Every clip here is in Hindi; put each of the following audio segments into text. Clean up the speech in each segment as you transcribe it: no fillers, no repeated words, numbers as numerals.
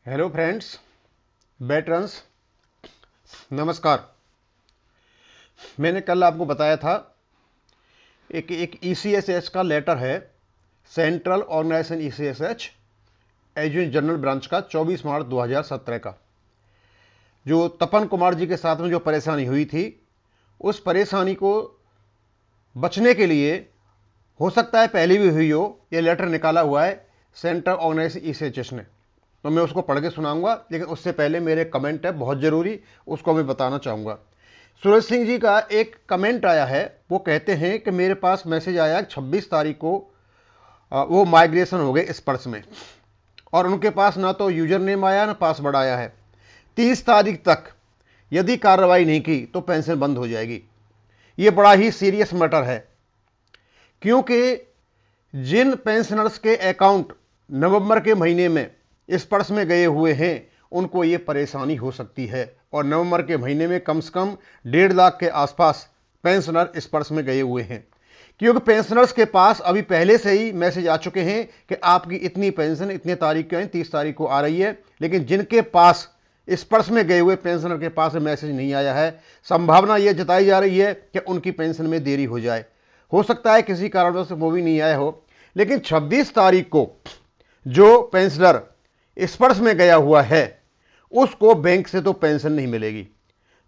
हेलो फ्रेंड्स, वेटरन्स, नमस्कार। मैंने कल आपको बताया था एक ईसीएसएच का लेटर है, Central Organisation ECHS Education General Branch का 24 मार्च 2017 का, जो तपन कुमार जी के साथ में जो परेशानी हुई थी, उस परेशानी को बचने के लिए हो सकता है पहले भी हुई हो, ये लेटर निकाला हुआ है सेंट्रल ऑर्गेनाइजेशन ईसीएचएस ने। तो मैं उसको पढ़ के सुनाऊंगा, लेकिन उससे पहले मेरे कमेंट है बहुत ज़रूरी, उसको मैं बताना चाहूँगा। सूरज सिंह जी का एक कमेंट आया है, वो कहते हैं कि मेरे पास मैसेज आया 26 तारीख को वो माइग्रेशन हो गए स्पर्श में, और उनके पास ना तो यूजर नेम आया ना पासवर्ड आया है। 30 तारीख तक यदि कार्रवाई नहीं की तो पेंशन बंद हो जाएगी। ये बड़ा ही सीरियस मैटर है, क्योंकि जिन पेंशनर्स के अकाउंट नवंबर के महीने में स्पर्श में गए हुए हैं, उनको ये परेशानी हो सकती है। और नवंबर के महीने में कम से कम 1.5 लाख के आसपास पेंशनर स्पर्श में गए हुए हैं, क्योंकि पेंशनर्स के पास अभी पहले से ही मैसेज आ चुके हैं कि आपकी इतनी पेंशन इतने तारीख को 30 तारीख को आ रही है। लेकिन जिनके पास स्पर्श में गए हुए पेंशनर के पास मैसेज नहीं आया है, संभावना यह जताई जा रही है कि उनकी पेंशन में देरी हो जाए। हो सकता है किसी कारणवश से वो भी नहीं आया हो, लेकिन 26 तारीख को जो पेंशनर स्पर्श में गया हुआ है, उसको बैंक से तो पेंशन नहीं मिलेगी।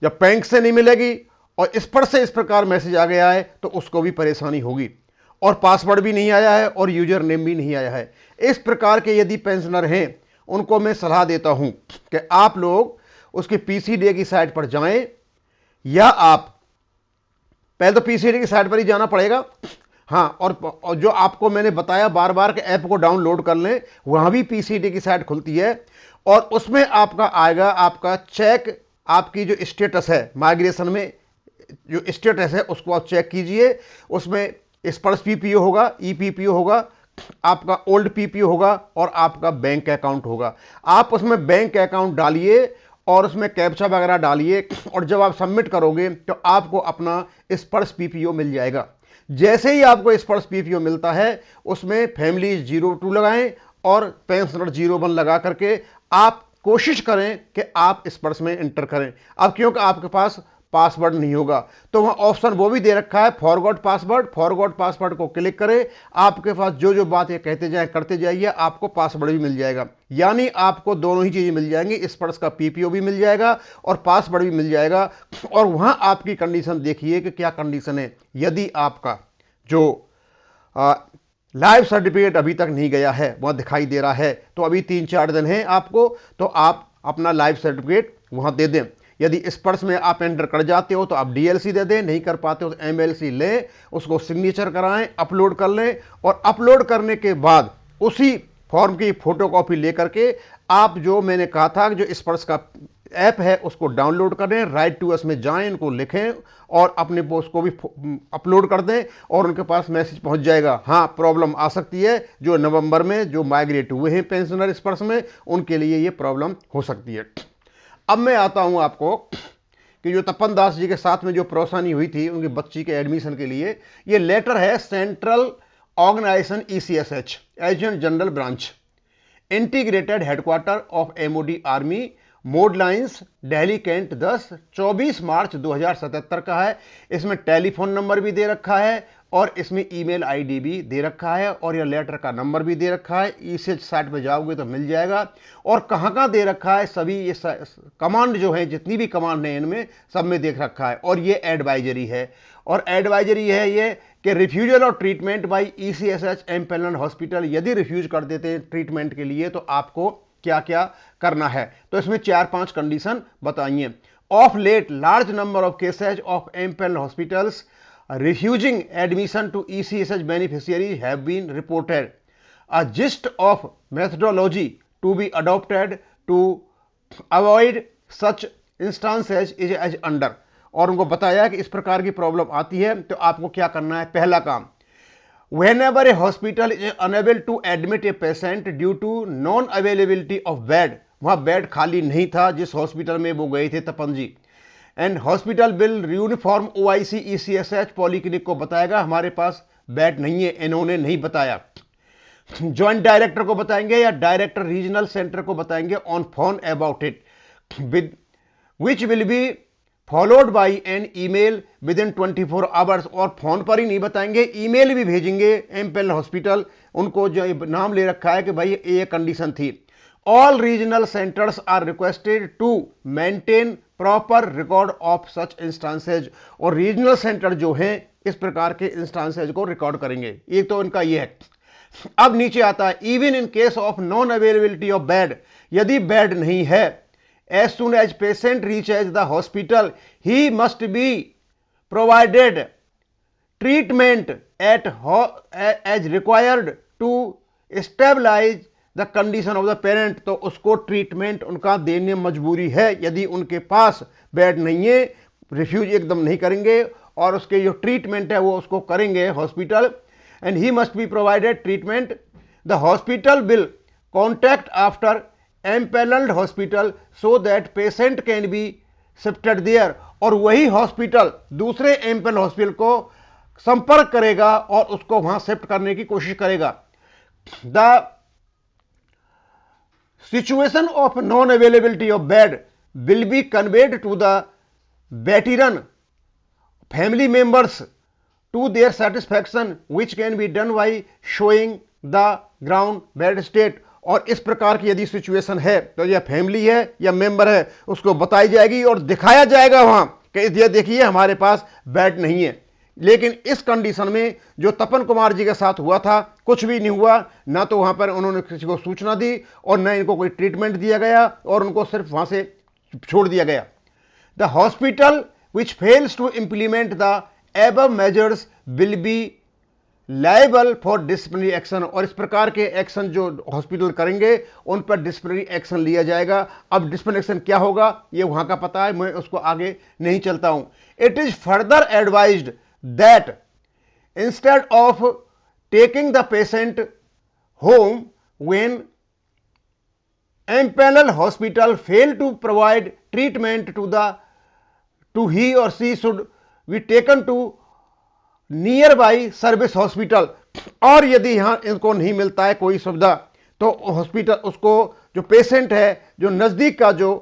जब बैंक से नहीं मिलेगी और स्पर्श से इस प्रकार मैसेज आ गया है, तो उसको भी परेशानी होगी। और पासवर्ड भी नहीं आया है और यूजर नेम भी नहीं आया है। इस प्रकार के यदि पेंशनर हैं, उनको मैं सलाह देता हूं कि आप लोग उसकी पीसीडीए की साइट पर जाएं, या आप पहले तो पीसीडी की साइट पर ही जाना पड़ेगा। हाँ, और जो आपको मैंने बताया बार बार के ऐप को डाउनलोड कर लें, वहां भी पीसीडी की साइट खुलती है, और उसमें आपका आएगा आपका चेक, आपकी जो स्टेटस है माइग्रेशन में, जो स्टेटस है उसको आप चेक कीजिए। उसमें स्पर्श पीपीओ होगा, ईपीपीओ होगा, आपका ओल्ड पीपीओ होगा, और आपका बैंक अकाउंट होगा। आप उसमें बैंक अकाउंट डालिए और उसमें कैप्चा वगैरह डालिए, और जब आप सबमिट करोगे तो आपको अपना स्पर्श पीपीओ मिल जाएगा। जैसे ही आपको स्पर्श पीपीओ मिलता है, उसमें फैमिली 02 लगाएं और पेंशनर 01 लगा करके आप कोशिश करें कि आप स्पर्श में एंटर करें। अब क्योंकि आपके पास पासवर्ड नहीं होगा, तो वहां ऑप्शन वो भी दे रखा है, फॉरगॉट पासवर्ड। फॉरगॉट पासवर्ड को क्लिक करें, आपके पास जो जो बात ये कहते जाए करते जाइए, आपको पासवर्ड भी मिल जाएगा। यानी आपको दोनों ही चीजें मिल जाएंगी, स्पर्श का पीपीओ भी मिल जाएगा और पासवर्ड भी मिल जाएगा। और वहां आपकी कंडीशन देखिए कि क्या कंडीशन है। यदि आपका जो लाइव सर्टिफिकेट अभी तक नहीं गया है, वहां दिखाई दे रहा है, तो अभी 3-4 दिन है आपको, तो आप अपना लाइव सर्टिफिकेट वहां दे दें। यदि स्पर्श में आप एंटर कर जाते हो तो आप डीएलसी दे दें, नहीं कर पाते हो तो एमएलसी लें, उसको सिग्नेचर कराएं, अपलोड कर लें, और अपलोड करने के बाद उसी फॉर्म की फोटोकॉपी लेकर के आप, जो मैंने कहा था जो स्पर्श का ऐप है, उसको डाउनलोड करें, राइट टू अस में जाएं, इनको लिखें और अपने पोस्ट को भी अपलोड कर दें, और उनके पास मैसेज पहुंच जाएगा। हाँ, प्रॉब्लम आ सकती है, जो नवंबर में जो माइग्रेट हुए हैं पेंशनर स्पर्श में, उनके लिए ये प्रॉब्लम हो सकती है। अब मैं आता हूं आपको कि जो तपन दास जी के साथ में जो परेशानी हुई थी उनकी बच्ची के एडमिशन के लिए, ये लेटर है Central Organisation ECHS Education General Branch, Integrated Headquarter of MoD Army, Maud Lines, Delhi Cantt 10, 24 मार्च 2077 का है। इसमें टेलीफोन नंबर भी दे रखा है और इसमें ईमेल आईडी भी दे रखा है, और यह लेटर का नंबर भी दे रखा है। ईसीएच साइट पे जाओगे तो मिल जाएगा। और कहाँ दे रखा है, सभी ये कमांड जो है, जितनी भी कमांड है इनमें सब में देख रखा है। और ये एडवाइजरी है, और एडवाइजरी है ये कि रिफ्यूजल और ट्रीटमेंट बाई ईसीएसएच एम्पेनल्ड हॉस्पिटल, यदि रिफ्यूज कर देते हैं ट्रीटमेंट के लिए तो आपको क्या क्या करना है। तो इसमें 4-5 कंडीशन बताइए। Of late large number of cases of empanelled hospitals refusing admission to ECSH beneficiaries have been reported. A gist of methodology to be adopted to avoid such instances is as under. और उनको बताया कि इस प्रकार की प्रॉब्लम आती है तो आपको क्या करना है। पहला काम, whenever a hospital is unable to admit a patient due to non availability of bed, वहां बेड खाली नहीं था जिस हॉस्पिटल में वो गए थे Tapan ji, and hospital bill uniform OIC ECHS polyclinic को बताएगा हमारे पास बेड नहीं है, इन्होंने नहीं बताया, ज्वाइंट डायरेक्टर को बताएंगे या डायरेक्टर रीजनल सेंटर को बताएंगे on phone about it, with which will be followed by an email within 24 hours. और फोन पर ही नहीं बताएंगे, ईमेल भी भेजेंगे एमपीएल हॉस्पिटल, उनको जो नाम ले रखा है कि भाई ये कंडीशन थी। All regional centres are requested to maintain proper record of such instances. और रीजनल सेंटर जो हैं इस प्रकार के इंस्टांसेज को रिकॉर्ड करेंगे। एक तो इनका ये है। अब नीचे आता है, even in case of non availability of bed, यदि बेड नहीं है, as soon as patient reach as the hospital he must be provided treatment at as required to stabilise the condition of the parent. तो उसको ट्रीटमेंट उनका देने मजबूरी है, यदि उनके पास बेड नहीं है, रिफ्यूज एकदम नहीं करेंगे और उसके जो ट्रीटमेंट है वो उसको करेंगे hospital. And he must be provided treatment, the hospital will contact after empanelled hospital so that patient can be shifted there. और वही हॉस्पिटल दूसरे एम्पेनल्ड हॉस्पिटल को संपर्क करेगा और उसको वहां शिफ्ट करने की कोशिश करेगा। The situation of non-availability of bed will be conveyed to the veteran family members to their satisfaction, which can be done by showing the ground bed state। और इस प्रकार की यदि सिचुएशन है तो यह फैमिली है या मेंबर है उसको बताई जाएगी और दिखाया जाएगा वहां कि ये देखिए हमारे पास बेड नहीं है। लेकिन इस कंडीशन में जो तपन कुमार जी के साथ हुआ था कुछ भी नहीं हुआ, ना तो वहां पर उन्होंने किसी को सूचना दी और न इनको कोई ट्रीटमेंट दिया गया और उनको सिर्फ वहां से छोड़ दिया गया। The hospital which fails to implement the above measures will be liable for disciplinary action. और इस प्रकार के एक्शन जो हॉस्पिटल करेंगे उन पर डिसिप्लिनरी एक्शन लिया जाएगा। अब डिसिप्लिनरी एक्शन क्या होगा ये वहां का पता है, मैं उसको आगे नहीं चलता हूं। It is further advised that instead of taking the patient home when empaneled hospital fail to provide treatment to he or she should be taken to nearby service hospital। और यदि यहां इनको नहीं मिलता है कोई सुविधा तो हॉस्पिटल उसको जो पेशेंट है जो नजदीक का जो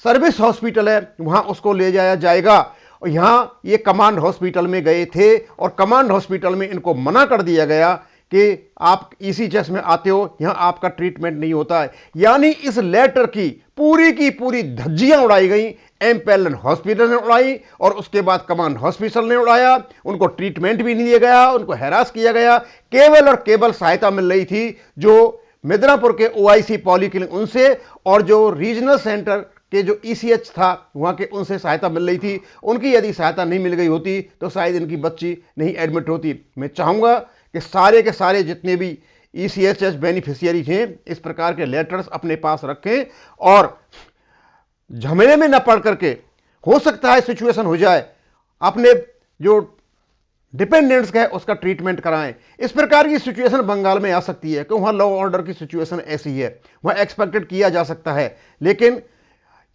सर्विस हॉस्पिटल है वहां उसको ले जाया जाएगा। और यहां ये कमांड हॉस्पिटल में गए थे और कमांड हॉस्पिटल में इनको मना कर दिया गया कि आप ईसीएचएस में आते हो, यहां आपका ट्रीटमेंट नहीं होता है। यानी इस लेटर की पूरी धज्जियां उड़ाई गई, एम्पेनल्ड हॉस्पिटल ने उड़ाई और उसके बाद कमांड हॉस्पिटल ने उड़ाया। उनको ट्रीटमेंट भी नहीं दिया गया, उनको हैरास किया गया। केवल और केवल सहायता मिल रही थी जो मिदनापुर के ओआईसी पॉलीक्लिनिक उनसे और जो रीजनल सेंटर के जो ईसीएच था वहां के उनसे सहायता मिल रही थी। उनकी यदि सहायता नहीं मिल गई होती तो शायद इनकी बच्ची नहीं एडमिट होती। मैं चाहूंगा कि सारे के सारे जितने भी ईसीएचएस बेनिफिशियरी हैं इस प्रकार के लेटर्स अपने पास रखें और झमेले में न पड़ करके, हो सकता है सिचुएशन हो जाए, अपने जो डिपेंडेंट्स है उसका ट्रीटमेंट कराएं। इस प्रकार की सिचुएशन बंगाल में आ सकती है कि वहां लॉ ऑर्डर की सिचुएशन ऐसी है, वहां एक्सपेक्टेड किया जा सकता है। लेकिन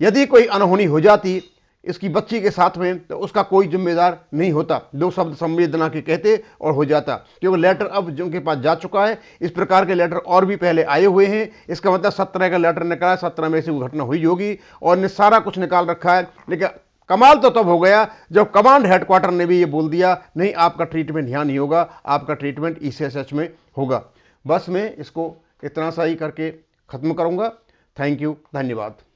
यदि कोई अनहोनी हो जाती इसकी बच्ची के साथ में तो उसका कोई जिम्मेदार नहीं होता। दो शब्द संवेदना के कहते और हो जाता, क्योंकि लेटर अब जिनके पास जा चुका है। इस प्रकार के लेटर और भी पहले आए हुए हैं, इसका मतलब 17 का लेटर निकाला, 17 में से वो घटना हुई होगी और ने सारा कुछ निकाल रखा है। लेकिन कमाल तो तब हो गया जब कमांड हेडक्वार्टर ने भी ये बोल दिया नहीं आपका ट्रीटमेंट यहाँ नहीं होगा, आपका ट्रीटमेंट ईसीएचएस में होगा। बस मैं इसको इतना सा ही करके खत्म करूंगा। थैंक यू, धन्यवाद।